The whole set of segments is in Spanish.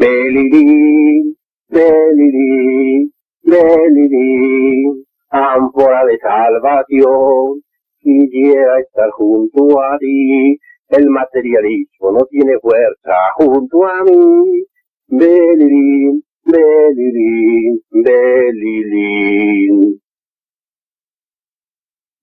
Belirín, belirín, belirín, ánfora de salvación, quisiera estar junto a ti. El materialismo no tiene fuerza junto a mí. Belirín, belirín, belirín.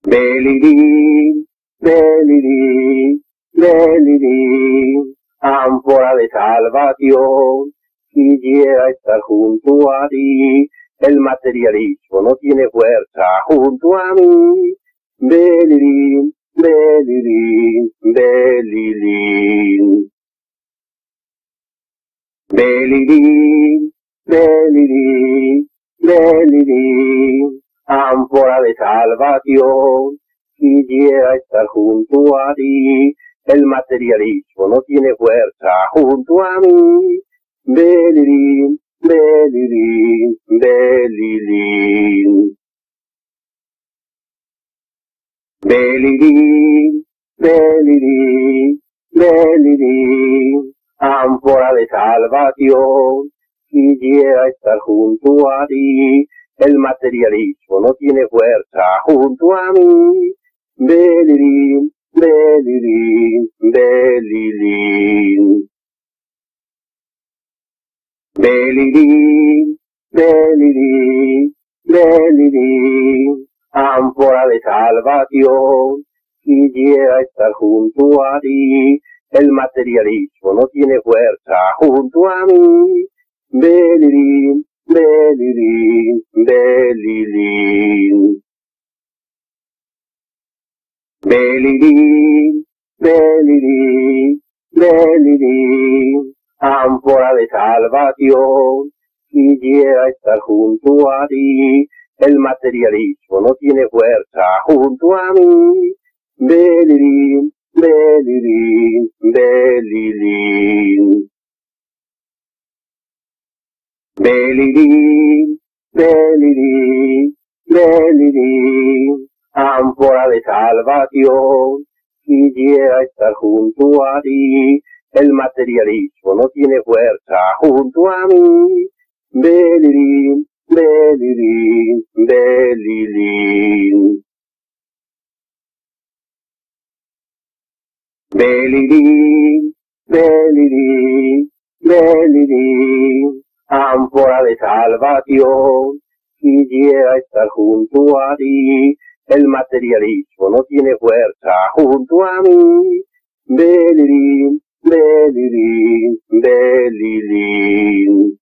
Belirín, belirín, belirín, ánfora de salvación, quisiera estar junto a ti. El materialismo no tiene fuerza junto a mí. Belirín, belirín, belirín. Belirín, belirín, belirín, ánfora de salvación, quisiera estar junto a ti. El materialismo no tiene fuerza junto a mí. Belirín, belirín, belirín. Belirín, belirín, belirín, ánfora de salvación, quisiera estar junto a ti. El materialismo no tiene fuerza junto a mí. Belirín, belirín, belirín. Belirín, belirín, belirín, ánfora de salvación, quisiera estar junto a ti. El materialismo no tiene fuerza junto a mí. Belirín, belirín, belirín. Belirín, belirín, belirín, ánfora de salvación, quisiera estar junto a ti. El materialismo no tiene fuerza junto a mí. Belirín, belirín, belirín. Belirín, belirín, belirín, ánfora de salvación, quisiera estar junto a ti. El materialismo no tiene fuerza junto a mí. Belirín, belirín, belirín. Belirín, belirín, belirín, ánfora de salvación, quisiera estar junto a ti. El materialismo no tiene fuerza junto a mí. Belirín, belirín, belirín.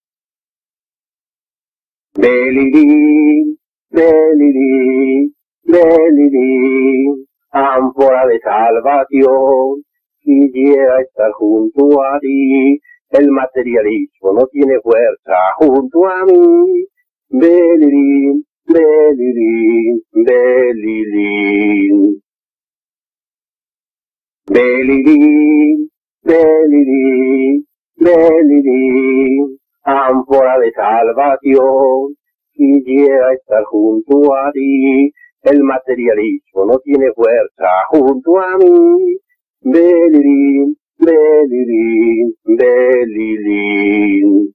Belirín, belirín, belirín, ánfora de salvación, quisiera estar junto a ti. El materialismo no tiene fuerza junto a mí. Belirín, belirín, belirín. Belirín, belirín, belirín, ánfora de salvación, quisiera estar junto a ti. El materialismo no tiene fuerza junto a mí. Belirín, belirín, belirín.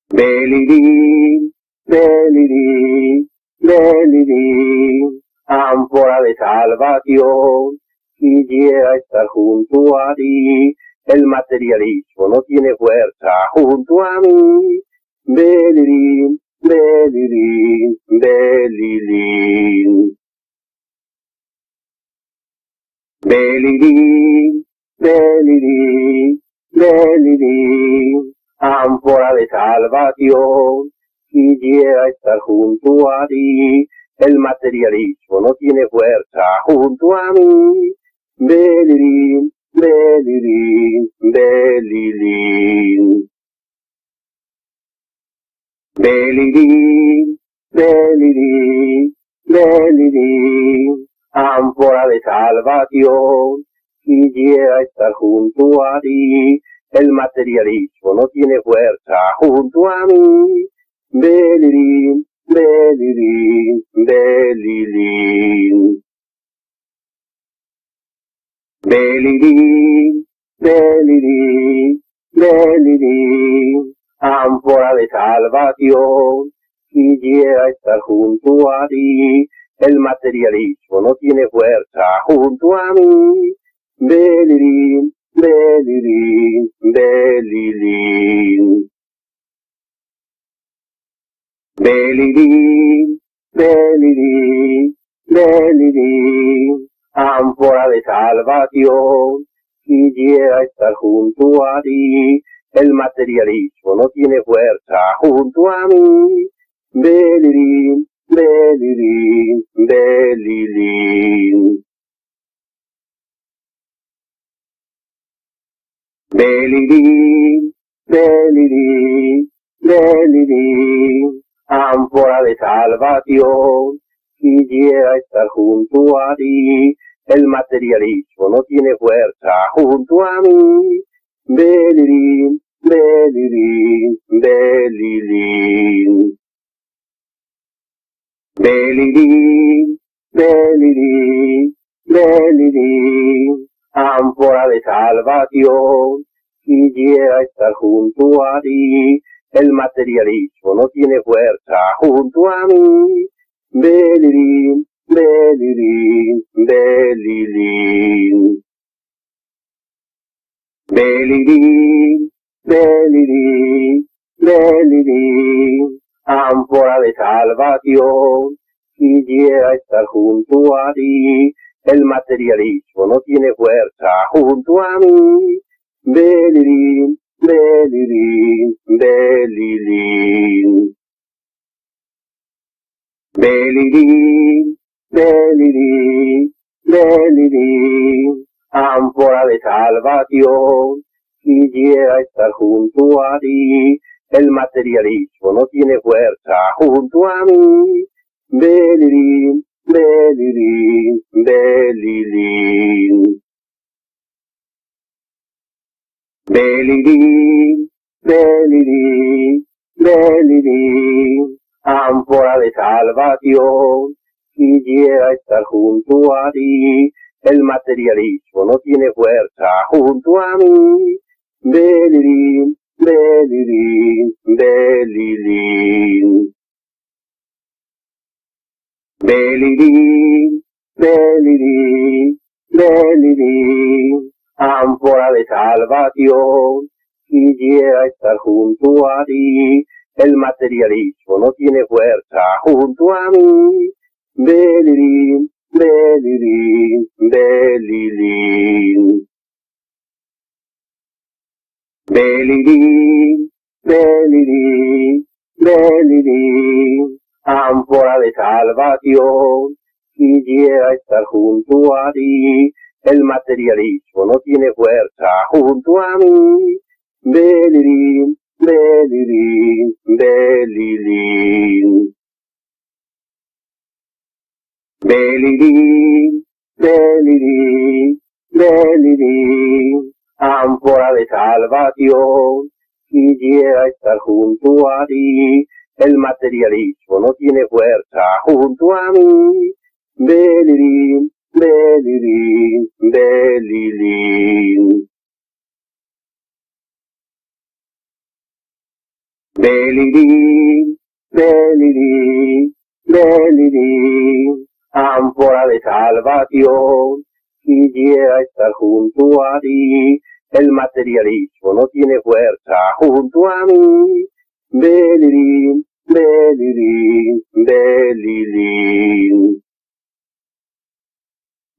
Belirín, belirín, belirín, ánfora de salvación, quisiera estar junto a ti. El materialismo no tiene fuerza junto a mí. Belirín, belirín, belirín. Belirín, belirín, belirín, ánfora de salvación, quisiera estar junto a ti. El materialismo no tiene fuerza junto a mí. Belirín, belirín, belirín. Belirín, belirín, belirín, ánfora de salvación, quisiera estar junto a ti. El materialismo no tiene fuerza junto a mí. Belirín, belirín, belirín. Belirín, belirín, Belilín, ámpora de salvación, quisiera estar junto a ti. El materialismo no tiene fuerza junto a mí. Belilín, Belilín, Belilín. Belilín, Belilín, Belilín, ámpora de salvación, quisiera estar junto a ti. El materialismo no tiene fuerza junto a mí. Belilín, Belilín, Belilín. Belilín, Belilín, Belilín, ámpora de salvación, quisiera estar junto a ti. El materialismo no tiene fuerza junto a mí. Belilín, Belilín, Belilín. Belilín, Belilín, Belilín, ámpora de salvación, quisiera estar junto a ti. El materialismo no tiene fuerza junto a mí. Belilín, Belilín, Belilín. Belilín, Belilín, Belilín, ámpora de salvación, quisiera estar junto a ti. El materialismo no tiene fuerza junto a mí. Belilín, Belilín, Belilín. Belilín, Belilín, Belilín, ámpora de salvación, quisiera estar junto a ti. El materialismo no tiene fuerza junto a mí. Belilín, Belilín, Belilín. Belilín, Belilín, Belilín, ámpora de salvación, quisiera estar junto a ti. El materialismo no tiene fuerza junto a mí. Belilín, Belilín, Belilín. Belilín, Belilín, Belilín, ámpora de salvación, quisiera estar junto a ti. El materialismo no tiene fuerza junto a mí. Belilín, Belilín, Belilín. Belilín, Belilín, Belilín, ámpora de salvación, quisiera estar junto a ti. El materialismo no tiene fuerza junto a mí. Belilín, Belilín, Belilín. Belilín, Belilín, Belilín, ámpora de salvación, quisiera estar junto a ti. El materialismo no tiene fuerza junto a mí. Belilín, Belilín, Belilín. Belilín, Belilín, Belilín, ámpora de salvación, quisiera estar junto a ti. El materialismo no tiene fuerza junto a mí. Belilín, Belilín, Belilín.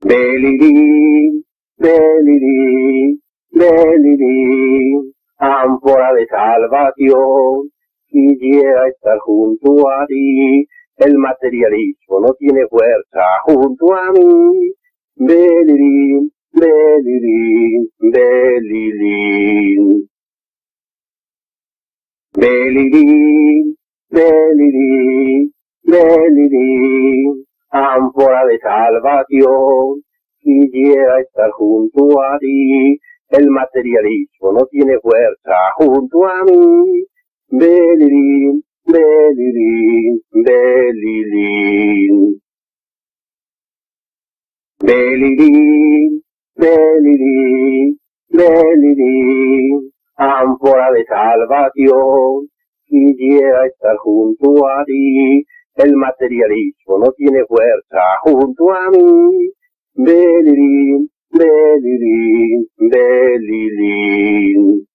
Belilín, Belilín, Belilín, ámpora de salvación, quisiera estar junto a ti. El materialismo no tiene fuerza junto a mí. Belilín, Belilín, Belilín. Belilín, Belilín, Belilín, ámpora de salvación, quisiera estar junto a ti. El materialismo no tiene fuerza junto a mí. Belilín, Belilín, Belilín. Belilín, Belilín, Belilín, ánfora de salvación, quisiera estar junto a ti. El materialismo no tiene fuerza junto a mí. Belirín, belirín, belirín.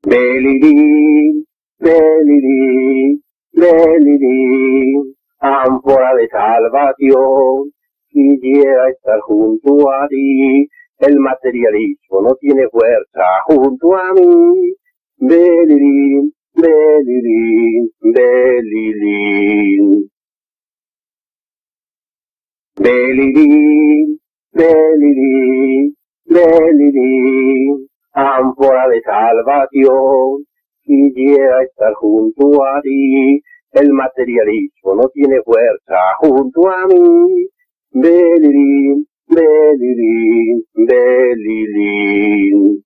Belirín, belirín, belirín, ánfora de salvación, quisiera estar junto a ti. El materialismo no tiene fuerza junto a mí. Belirín, belirín, belirín. Belirín, belirín, belirín, ánfora de salvación, quisiera estar junto a ti. El materialismo no tiene fuerza junto a mí. Belirín, belirín, belirín.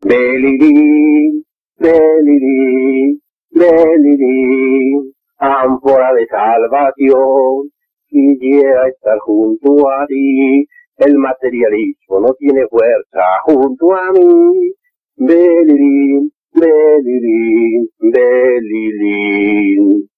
Belirín, belirín, belirín, ánfora de salvación, quisiera estar junto a ti. El materialismo no tiene fuerza junto a mí. Belirín, belirín, belirín.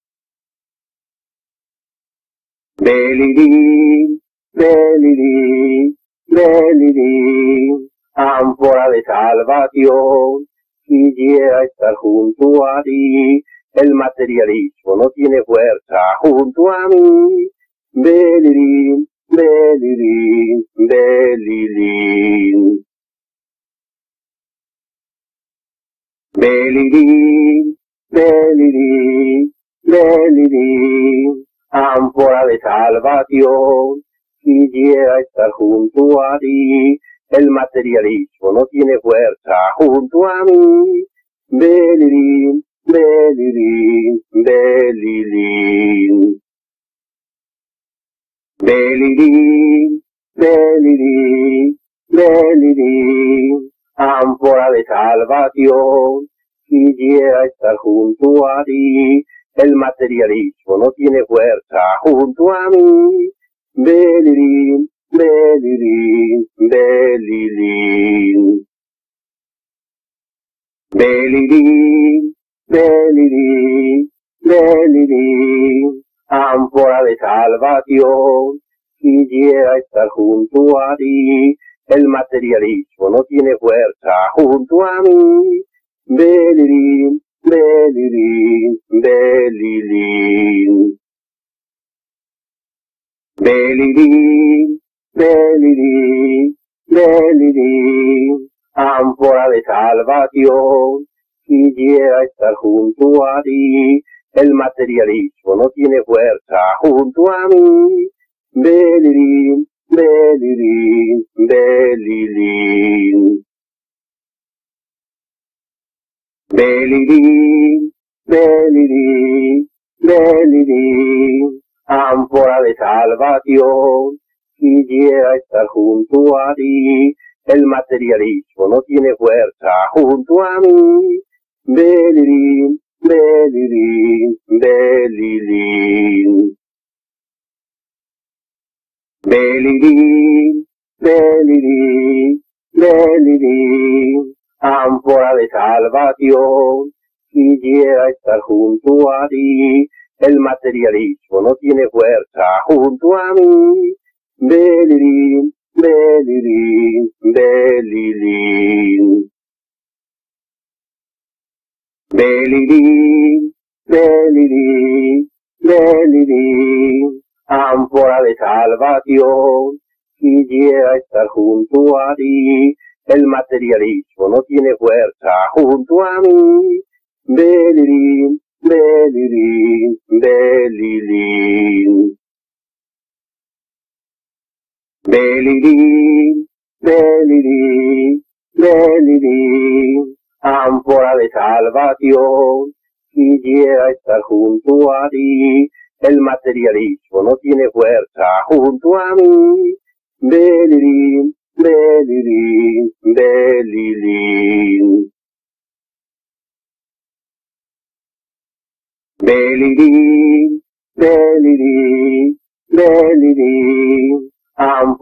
Belirín, belirín, belirín, ánfora de salvación, quisiera estar junto a ti. El materialismo no tiene fuerza junto a mí. Belirín, belirín, belirín. Belirín, belirín, belirín, ánfora de salvación, quisiera estar junto a ti. El materialismo no tiene fuerza junto a mí. Belirín, belirín, belirín. Belirín, belirín, belirín, ánfora de salvación, quisiera estar junto a ti. El materialismo no tiene fuerza junto a mí. Belirín, belirín, belirín. Belirín, belirín, belirín, ánfora de salvación, quisiera estar junto a ti. El materialismo no tiene fuerza junto a mí. Belirín, belirín, belirín. Belirín, belirín, belirín, ánfora de salvación, quisiera estar junto a ti. El materialismo no tiene fuerza junto a mí. Belirín, belirín, belirín. Belirín, belirín, belirín, ánfora de salvación, quisiera estar junto a ti. El materialismo no tiene fuerza junto a mí. Belirín, belirín, belirín. Belirín, belirín, belirín, ánfora de salvación, quisiera estar junto a ti. El materialismo no tiene fuerza junto a mí. Belirín, belirín, belirín. Belirín, belirín, belirín, ánfora de salvación, quisiera estar junto a ti. El materialismo no tiene fuerza junto a mí. Belirín, belirín, belirín. Belirín, belirín, belirín, ánfora de salvación, quisiera estar junto a ti. El materialismo no tiene fuerza junto a mí. Belirín, belirín, belirín. Belirín, belirín, belirín, ánfora